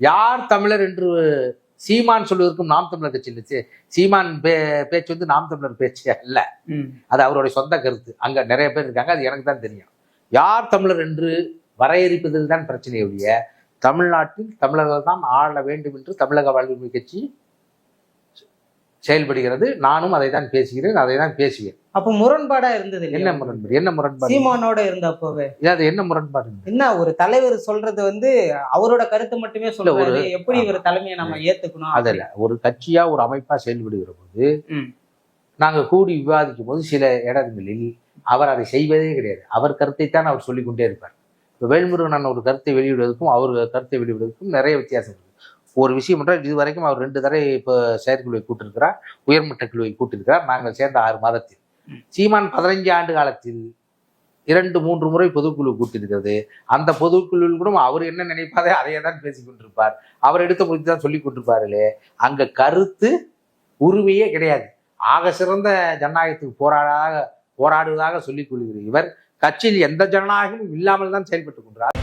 யார் தமிழர் என்று சீமான் சொல்வதற்கும் நாம் தமிழர் கட்சியில் சீமான் பேச்சு வந்து நாம் தமிழர் பேச்சு அல்ல, அது அவருடைய சொந்த கருத்து. அங்க நிறைய பேர் இருக்காங்க, அது எனக்கு தான் தெரியும். யார் தமிழர் என்று வரையறுப்பதில் தான் பிரச்சனையுடைய தமிழ்நாட்டில் தமிழர்கள் தான் ஆள வேண்டும் என்று தமிழக வாழ்வுரிமை கட்சி செயல்படுகிறது. நானும் அதை தான் பேசுகிறேன், அதை தான் பேசுவேன். அப்ப முரண்பாடா இருந்தது. என்ன முரண்பாடு? என்ன முரண்பாடு? சீமானோட இருந்தப்பவே அது என்ன முரண்பாடு? என்ன ஒரு தலைவர் சொல்றது வந்து அவரோட கருத்து மட்டுமே சொல்றாரு, எப்படி ஒரு தலைமையை நம்ம ஏத்துக்கணும்? அதில் ஒரு கட்சியா ஒரு அமைப்பா செயல்படுகிற போது நாங்க கூடி விவாதிக்கும் போது சில இடங்களில் அவர் அதை செய்வதே கிடையாது. அவர் கருத்தை தான் அவர் சொல்லிக்கொண்டே இருப்பார். இப்போ வேல்முருகன் ஒரு கருத்தை வெளியிடுவதற்கும் அவர் கருத்தை வெளியிடுவதற்கும் நிறைய வித்தியாசம் இருக்கு. ஒரு விஷயம் என்றால் இது வரைக்கும் அவர் 2 தடவை இப்போ செயற்குழுவை கூட்டிருக்கிறார், உயர்மட்ட குழுவை கூட்டிருக்கிறார். நாங்கள் சேர்ந்த 6 மாதத்தில். சீமான் 15 ஆண்டு காலத்தில் 2-3 முறை பொதுக்குழு கூட்டிருக்கிறது. அந்த பொதுக்குழுவில் கூட அவர் என்ன நினைப்பாரே அதையே தான் பேசிக் கொண்டிருப்பார். அவர் எடுத்த முடித்து தான் சொல்லி கொண்டிருப்பார்களே, அங்க கருத்து உரிமையே கிடையாது. ஆக சிறந்த ஜனநாயகத்துக்கு போராடுவதாக சொல்லிக் கொள்கிற இவர் கட்சியில் எந்த ஜனநாயகமும் இல்லாமல் தான் செயல்பட்டுக் கொண்டார்.